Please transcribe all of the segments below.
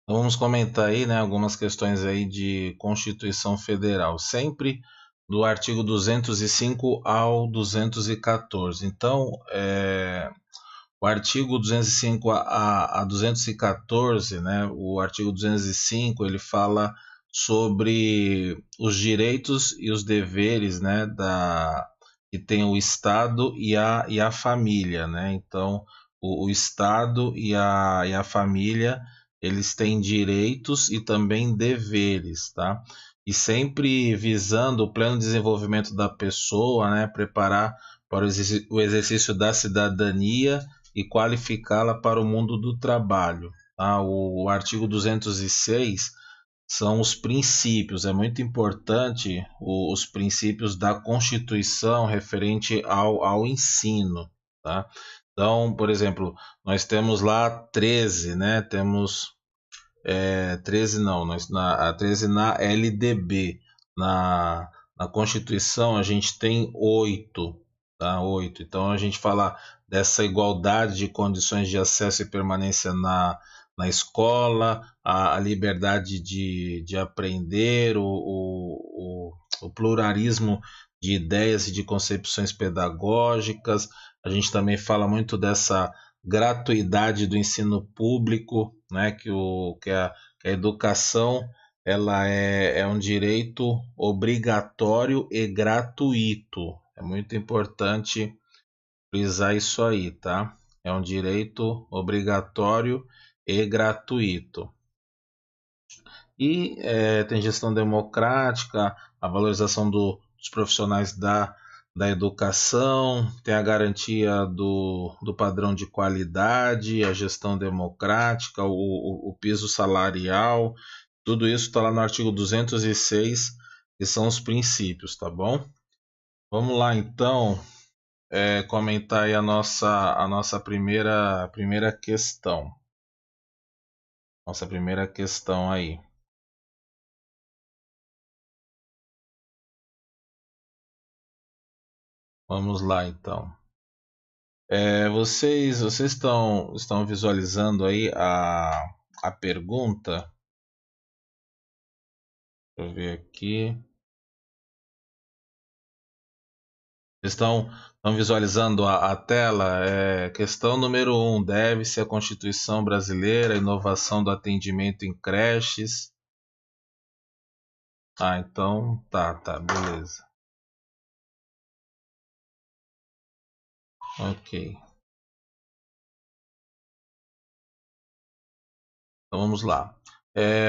Então vamos comentar aí, né, algumas questões aí de Constituição Federal, sempre do artigo 205 ao 214. Então, o artigo 205 a 214, né, o artigo 205, ele fala sobre os direitos e os deveres, né, que tem o Estado e a família, né? Então, o Estado e a família, eles têm direitos e também deveres, tá? E sempre visando o pleno desenvolvimento da pessoa, né, preparar para o exercício da cidadania e qualificá-la para o mundo do trabalho. Tá? O artigo 206 são os princípios, é muito importante os princípios da Constituição referente ao ensino. Tá? Então, por exemplo, nós temos lá 13, né? Temos 13 não, a 13 na LDB, na, na Constituição a gente tem 8, tá? 8. Então a gente fala dessa igualdade de condições de acesso e permanência na escola, a liberdade de aprender, o pluralismo de ideias e de concepções pedagógicas. A gente também fala muito dessa gratuidade do ensino público, né, que a educação ela é um direito obrigatório e gratuito. É muito importante frisar isso aí, tá? É um direito obrigatório e gratuito. E tem gestão democrática, a valorização dos profissionais da educação, tem a garantia do padrão de qualidade, a gestão democrática, o piso salarial, tudo isso está lá no artigo 206, que são os princípios, tá bom? Vamos lá então, comentar aí a nossa primeira questão. Nossa primeira questão aí. Vamos lá então. Vocês estão visualizando aí a pergunta? Deixa eu ver aqui. Estão visualizando a tela? Questão número um: deve-se à Constituição Brasileira a inovação do atendimento em creches? Ah, então tá, beleza. Ok. Então vamos lá.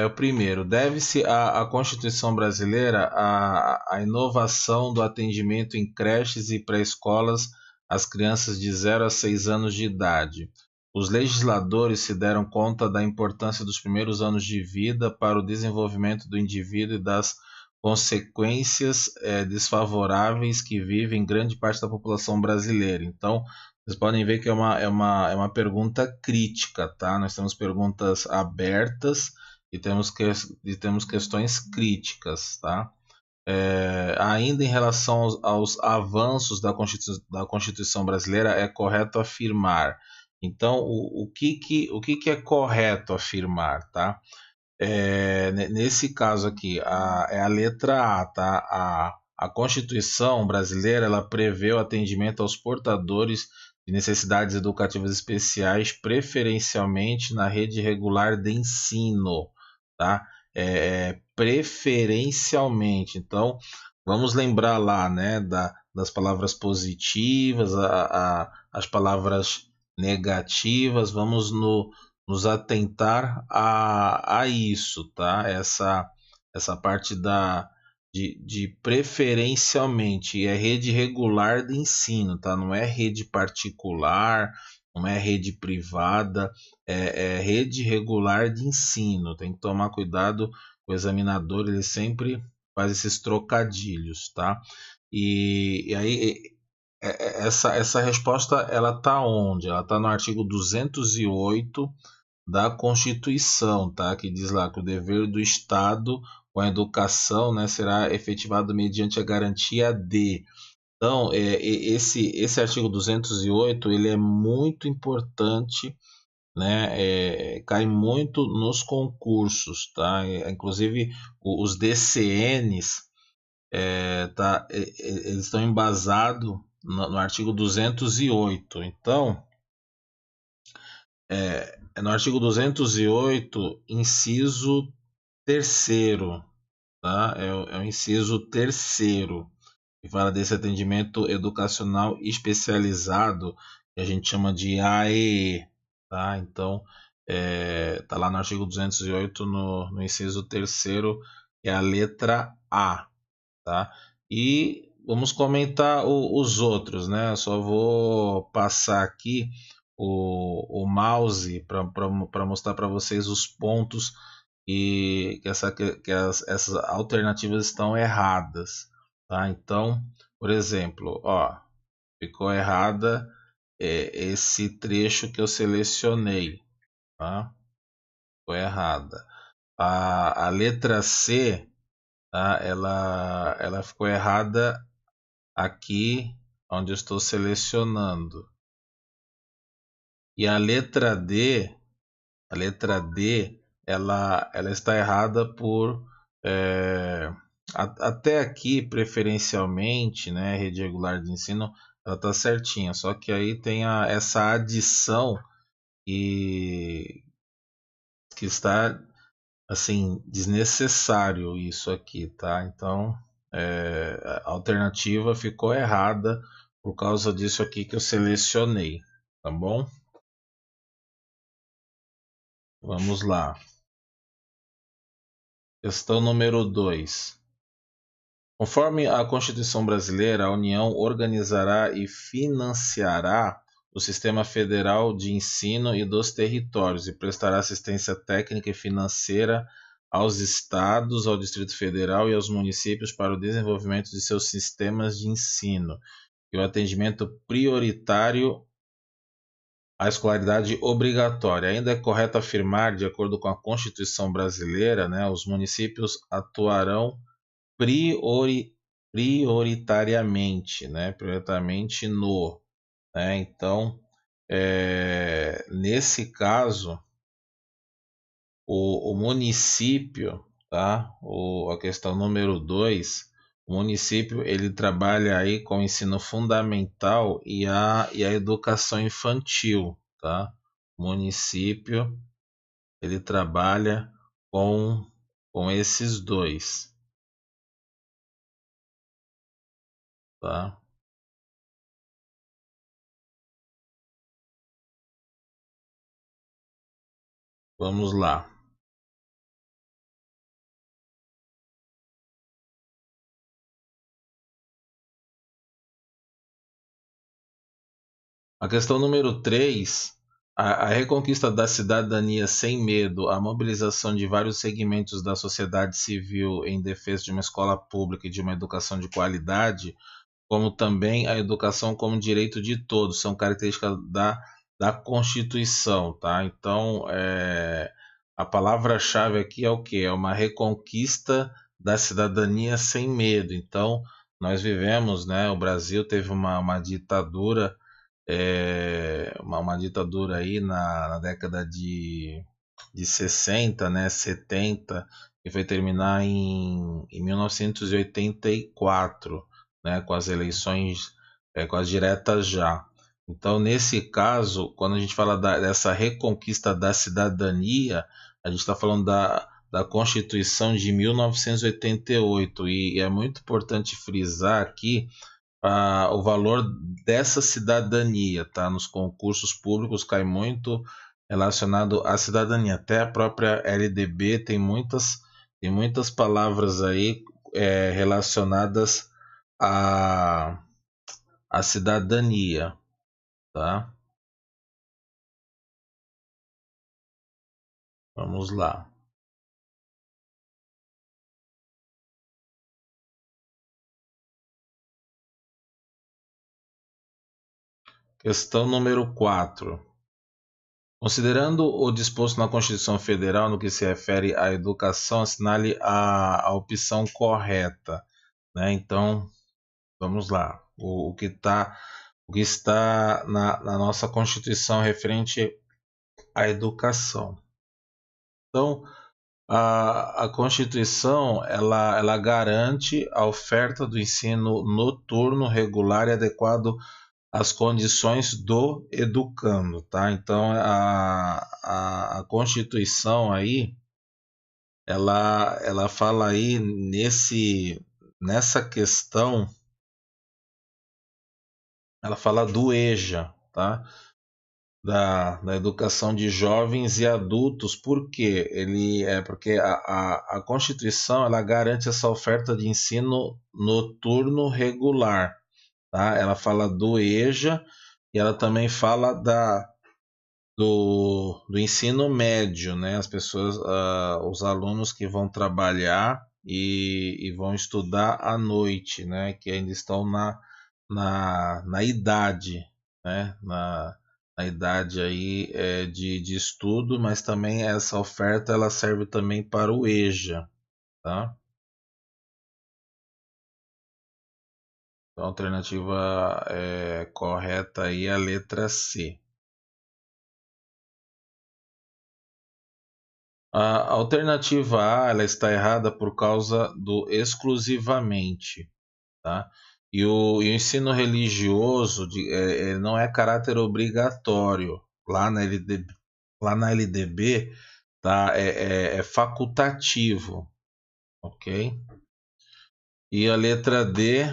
O primeiro, deve-se à Constituição Brasileira a inovação do atendimento em creches e pré-escolas às crianças de 0 a 6 anos de idade. Os legisladores se deram conta da importância dos primeiros anos de vida para o desenvolvimento do indivíduo e das consequências desfavoráveis que vive em grande parte da população brasileira. Então, vocês podem ver que é uma pergunta crítica, tá? Nós temos perguntas abertas e temos questões críticas, tá? Ainda em relação aos avanços da Constituição brasileira, é correto afirmar. Então, o que é correto afirmar, tá? Nesse caso aqui, é a letra A, tá? A Constituição brasileira ela prevê o atendimento aos portadores de necessidades educativas especiais, preferencialmente na rede regular de ensino, tá? Preferencialmente. Então, vamos lembrar lá, né, das palavras positivas, as palavras negativas, vamos nos atentar a isso, tá? Essa parte de preferencialmente é rede regular de ensino, tá? Não é rede particular, não é rede privada, é rede regular de ensino. Tem que tomar cuidado, o examinador ele sempre faz esses trocadilhos, tá? E aí essa resposta ela tá onde? Ela tá no artigo 208 da Constituição, tá? Que diz lá que o dever do Estado com a educação, né, será efetivado mediante a garantia de. Então, esse artigo 208 ele é muito importante né, cai muito nos concursos, tá? Inclusive os DCNs, eles estão embasados no artigo 208. Então, é no artigo 208, inciso terceiro, tá? É o inciso terceiro, que fala desse atendimento educacional especializado, que a gente chama de AEE, tá? Então, tá lá no artigo 208, no inciso terceiro, que é a letra A, tá? E vamos comentar os outros, né? Eu só vou passar aqui o mouse para mostrar para vocês os pontos que essas alternativas estão erradas, tá? Então, por exemplo, ó, ficou errada esse trecho que eu selecionei, tá? Ficou errada. A letra C, tá? Ela ficou errada aqui onde eu estou selecionando. E a letra D, ela está errada por até aqui, preferencialmente, né, rede regular de ensino, ela está certinha. Só que aí tem essa adição que está assim desnecessário isso aqui, tá? Então a alternativa ficou errada por causa disso aqui que eu selecionei, tá bom? Vamos lá. Questão número 2. Conforme a Constituição Brasileira, a União organizará e financiará o Sistema Federal de Ensino e dos Territórios e prestará assistência técnica e financeira aos estados, ao Distrito Federal e aos municípios para o desenvolvimento de seus sistemas de ensino e o atendimento prioritário à escolaridade obrigatória. Ainda é correto afirmar, de acordo com a Constituição Brasileira, né, os municípios atuarão prioritariamente, né, prioritariamente né, então, nesse caso, o município, tá, a questão número 2, o município ele trabalha aí com o ensino fundamental e a educação infantil, tá? O município ele trabalha com, com esses dois, tá? Vamos lá. A questão número 3, a reconquista da cidadania sem medo, a mobilização de vários segmentos da sociedade civil em defesa de uma escola pública e de uma educação de qualidade, como também a educação como direito de todos, são características da Constituição, tá? Então, a palavra-chave aqui é o que? É uma reconquista da cidadania sem medo. Então, nós vivemos, né? O Brasil teve uma ditadura, uma ditadura aí na década de 60, né? 70, que foi terminar em 1984, né, com as eleições, com as diretas já. Então, nesse caso, quando a gente fala dessa reconquista da cidadania, a gente está falando da Constituição de 1988, e é muito importante frisar aqui o valor dessa cidadania, tá? Nos concursos públicos cai muito relacionado à cidadania. Até a própria LDB tem muitas palavras aí relacionadas a cidadania, tá? Vamos lá. Questão número 4. Considerando o disposto na Constituição Federal no que se refere à educação, assinale a opção correta, né? Então, vamos lá. O que está na nossa Constituição referente a educação. Então, a Constituição ela garante a oferta do ensino noturno, regular e adequado às condições do educando, tá? Então, a Constituição aí, ela fala aí nessa questão, ela fala do EJA, tá? Da educação de jovens e adultos, porque porque a Constituição ela garante essa oferta de ensino noturno regular, tá? Ela fala do EJA e ela também fala do ensino médio, né? As pessoas, os alunos que vão trabalhar e vão estudar à noite, né? Que ainda estão na idade, né? Na idade aí de estudo, mas também essa oferta ela serve também para o EJA, tá? Então, a alternativa correta aí é a letra C. A alternativa A ela está errada por causa do exclusivamente, tá? E o ensino religioso não é caráter obrigatório. Lá na LDB, tá? É facultativo, ok? E a letra D,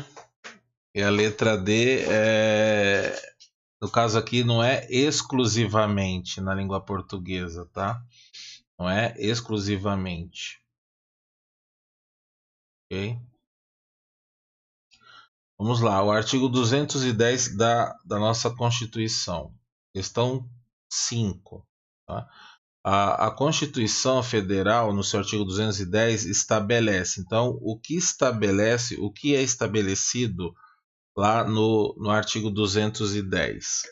no caso aqui não é exclusivamente na língua portuguesa, tá? Não é exclusivamente, ok? Vamos lá, o artigo 210 da nossa Constituição. Questão 5. Tá? A Constituição Federal, no seu artigo 210, estabelece. Então, o que estabelece, o que é estabelecido lá no artigo 210?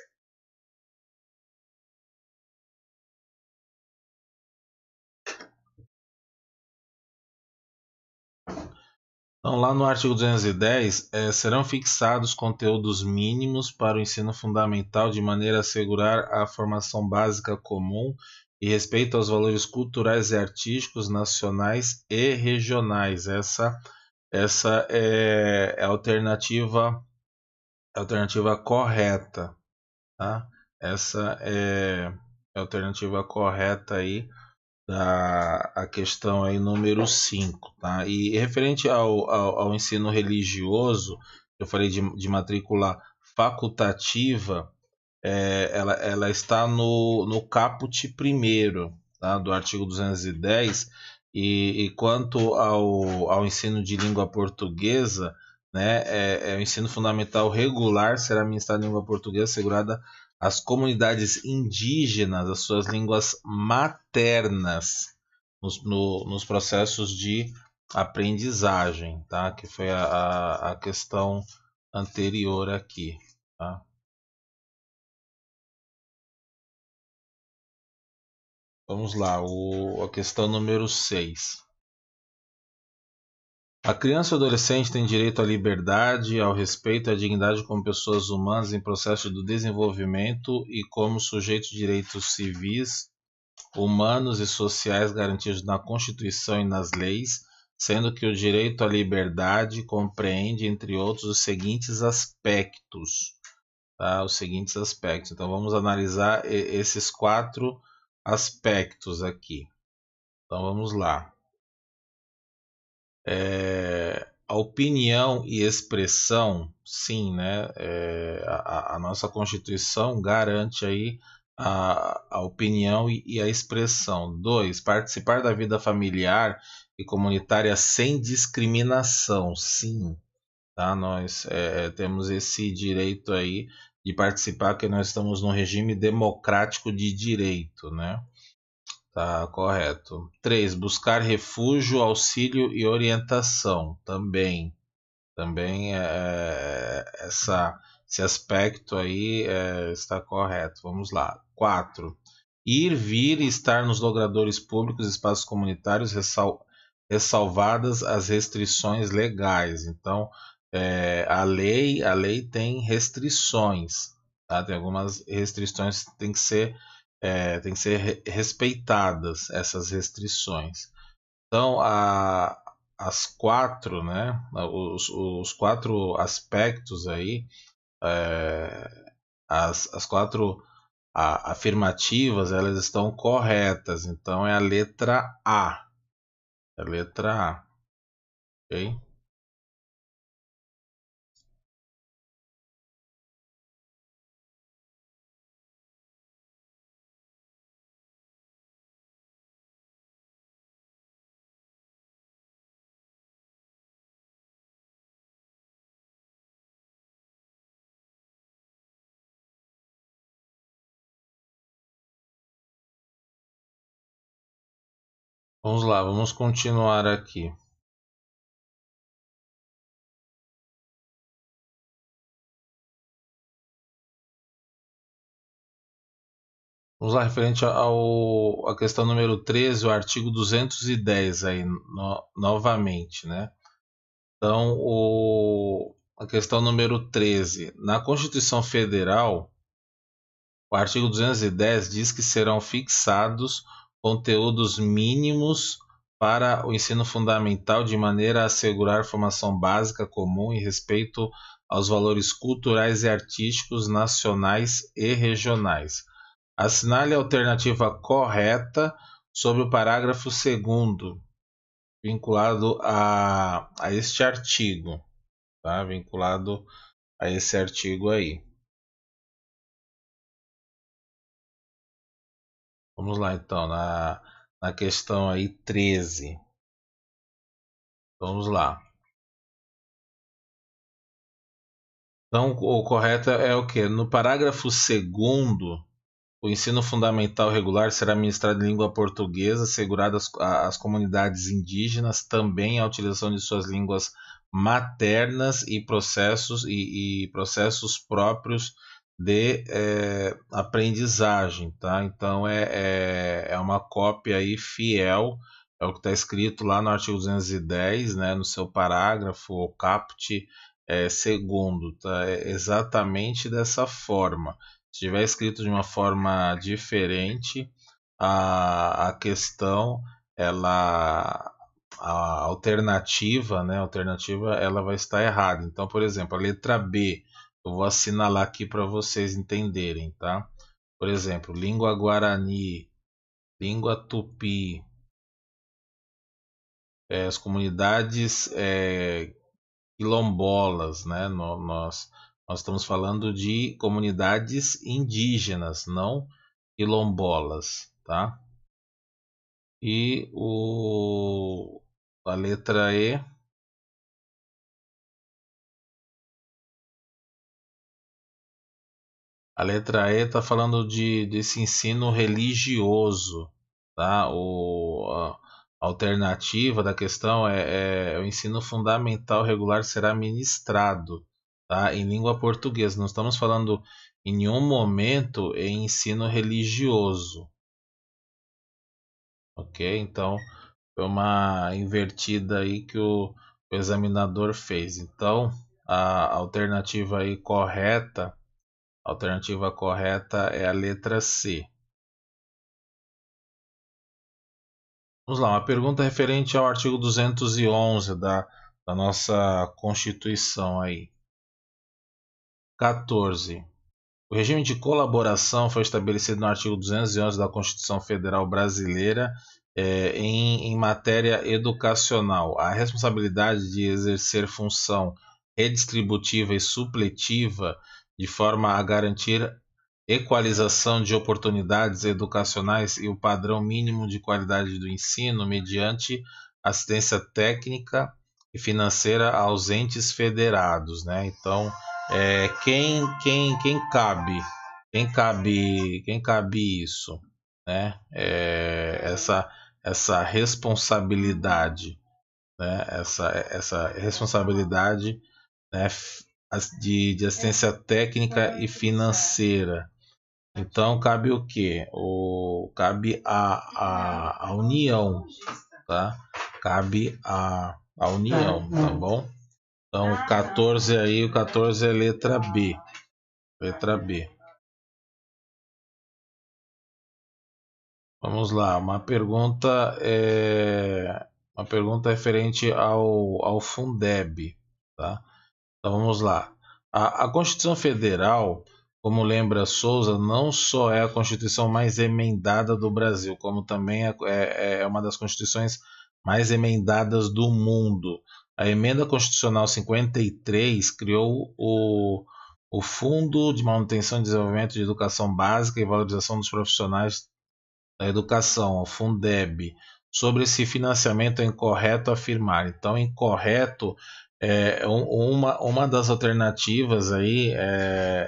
Então, lá no artigo 210, serão fixados conteúdos mínimos para o ensino fundamental de maneira a assegurar a formação básica comum e respeito aos valores culturais e artísticos nacionais e regionais. Essa é a alternativa correta, tá? Essa é a alternativa correta aí a questão aí número 5, tá? E referente ao ensino religioso, eu falei de matrícula facultativa, ela está no caput primeiro, tá? Do artigo 210, e quanto ao ensino de língua portuguesa, né, o ensino fundamental regular será ministrado em língua portuguesa assegurada às comunidades indígenas, as suas línguas maternas, nos processos de aprendizagem, tá? Que foi a questão anterior aqui, tá? Vamos lá, a questão número 6. A criança e o adolescente têm direito à liberdade, ao respeito e à dignidade como pessoas humanas em processo de desenvolvimento e como sujeitos de direitos civis, humanos e sociais garantidos na Constituição e nas leis, sendo que o direito à liberdade compreende, entre outros, os seguintes aspectos. Tá? Os seguintes aspectos. Então, vamos analisar esses 4 aspectos aqui. Então, vamos lá. A opinião e expressão, sim, né? A nossa Constituição garante aí a opinião e a expressão. 2, participar da vida familiar e comunitária sem discriminação, sim, tá? Nós temos esse direito aí de participar, porque nós estamos num regime democrático de direito, né? Tá correto. 3, buscar refúgio, auxílio e orientação. Também esse aspecto aí está correto. Vamos lá. 4, ir, vir e estar nos logradouros públicos e espaços comunitários, ressalvadas as restrições legais. Então, a lei tem restrições, tá? Tem algumas restrições que têm que ser tem que ser respeitadas essas restrições. Então, as quatro, né, os quatro aspectos aí, as quatro afirmativas, elas estão corretas. Então, é a letra A. É a letra A, ok? Vamos lá, vamos continuar aqui. Vamos lá, referente à questão número 13, o artigo 210 aí, novamente, né? Então, a questão número 13. Na Constituição Federal, o artigo 210 diz que serão fixados conteúdos mínimos para o ensino fundamental de maneira a assegurar formação básica comum e respeito aos valores culturais e artísticos nacionais e regionais. Assinale a alternativa correta sobre o parágrafo 2º, vinculado a este artigo, tá? Vinculado a esse artigo aí. Vamos lá então, na questão aí 13. Vamos lá. Então, o correto é o que? No parágrafo 2º, o ensino fundamental regular será ministrado em língua portuguesa, assegurado às comunidades indígenas também a utilização de suas línguas maternas e processos próprios de aprendizagem, tá? Então é uma cópia aí fiel, é o que está escrito lá no artigo 210, né, no seu parágrafo ou caput segundo, tá? É exatamente dessa forma. Se tiver escrito de uma forma diferente, a questão, ela, a alternativa, né, a alternativa, ela vai estar errada. Então, por exemplo, a letra B, eu vou assinalar aqui para vocês entenderem, tá? Por exemplo, língua guarani, língua tupi, as comunidades quilombolas, né? Nós estamos falando de comunidades indígenas, não quilombolas, tá? E a letra E, a letra E está falando desse ensino religioso, tá? A alternativa da questão é o ensino fundamental regular será ministrado, tá? Em língua portuguesa. Não estamos falando em nenhum momento em ensino religioso, ok? Então foi uma invertida aí que o examinador fez. Então a alternativa correta é a letra C. Vamos lá, uma pergunta referente ao artigo 211 da nossa Constituição aí. 14. O regime de colaboração foi estabelecido no artigo 211 da Constituição Federal Brasileira em matéria educacional. A responsabilidade de exercer função redistributiva e supletiva de forma a garantir equalização de oportunidades educacionais e o padrão mínimo de qualidade do ensino mediante assistência técnica e financeira aos entes federados, né? Então, quem cabe isso, né? Essa responsabilidade, né? Essa responsabilidade, né? De assistência técnica e financeira. Então cabe o quê? Cabe a união, tá? Cabe a união, tá bom? Então o 14 aí, o 14 é letra B. Letra B. Vamos lá, uma pergunta referente ao Fundeb, tá? Então vamos lá. A Constituição Federal, como lembra Souza, não só é a Constituição mais emendada do Brasil, como também é uma das constituições mais emendadas do mundo. A Emenda Constitucional 53 criou o Fundo de Manutenção e Desenvolvimento de Educação Básica e Valorização dos Profissionais da Educação, o Fundeb. Sobre esse financiamento é incorreto afirmar. Então, incorreto uma das alternativas aí,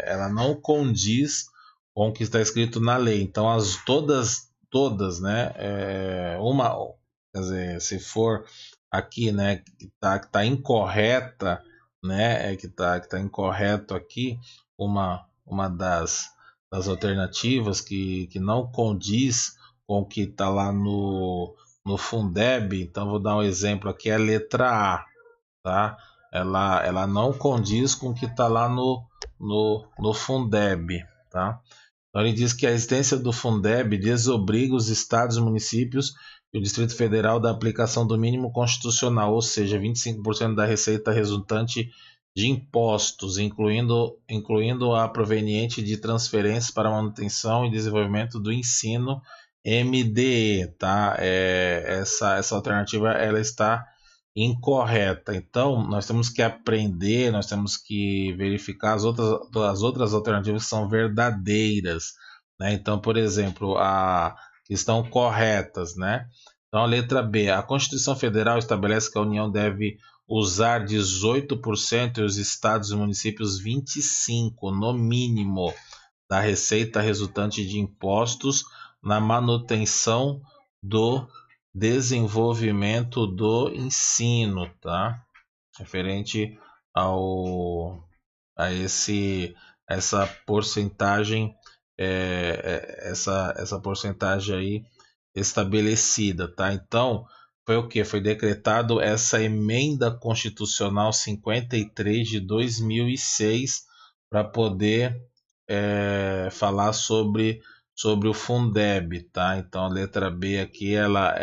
ela não condiz com o que está escrito na lei. Então, todas, né? Quer dizer, se for aqui, né, que tá incorreta, né, que tá incorreto aqui, uma das alternativas que não condiz com o que está lá no Fundeb. Então, vou dar um exemplo aqui, é a letra A, tá? Ela não condiz com o que está lá no Fundeb, tá? Então, ele diz que a existência do Fundeb desobriga os estados, municípios e o Distrito Federal da aplicação do mínimo constitucional, ou seja, 25% da receita resultante de impostos, incluindo a proveniente de transferências para manutenção e desenvolvimento do ensino, MDE, tá? Essa alternativa ela está incorreta. Então, nós temos que aprender, nós temos que verificar as outras alternativas que são verdadeiras, né? Então, por exemplo, que estão corretas, né? Então, a letra B, a Constituição Federal estabelece que a União deve usar 18% e os estados e municípios 25%, no mínimo, da receita resultante de impostos na manutenção do desenvolvimento do ensino, tá? Referente ao a essa porcentagem, essa porcentagem aí estabelecida, tá? Então, foi o que? Foi decretado essa emenda constitucional 53 de 2006 para poder falar sobre o Fundeb, tá? Então a letra B aqui ela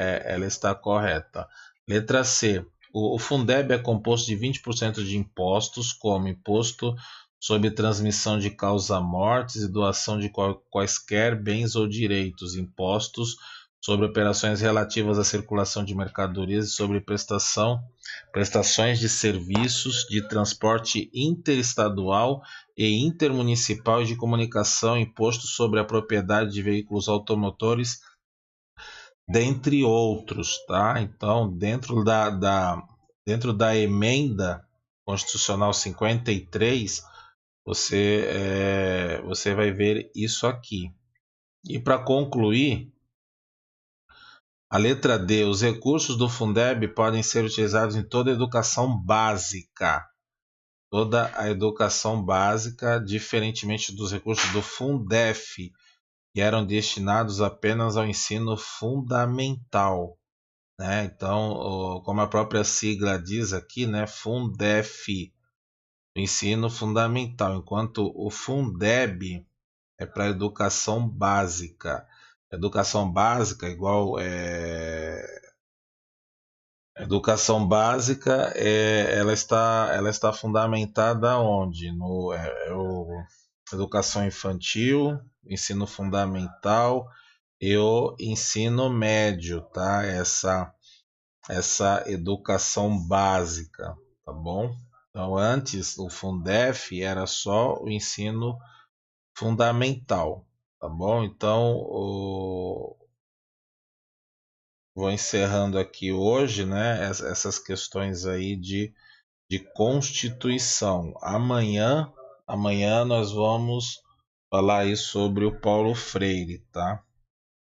está correta. Letra C. O Fundeb é composto de 20% de impostos, como imposto sobre transmissão de causa-mortes e doação de quaisquer bens ou direitos, impostos sobre operações relativas à circulação de mercadorias e sobre prestações de serviços de transporte interestadual e intermunicipal e de comunicação, imposto sobre a propriedade de veículos automotores, dentre outros, tá? Então, dentro da emenda constitucional 53, você vai ver isso aqui. E para concluir, a letra D, os recursos do Fundeb podem ser utilizados em toda a educação básica. Toda a educação básica, diferentemente dos recursos do Fundef, que eram destinados apenas ao ensino fundamental, né? Então, como a própria sigla diz aqui, né, Fundef, ensino fundamental, enquanto o Fundeb é para educação básica. Educação básica igual educação básica, ela está fundamentada onde? Educação infantil, ensino fundamental e o ensino médio, tá? Essa educação básica, tá bom? Então, antes o Fundef era só o ensino fundamental, tá bom? Então, vou encerrando aqui hoje, né? Essas questões aí de Constituição. Amanhã nós vamos falar aí sobre o Paulo Freire, tá?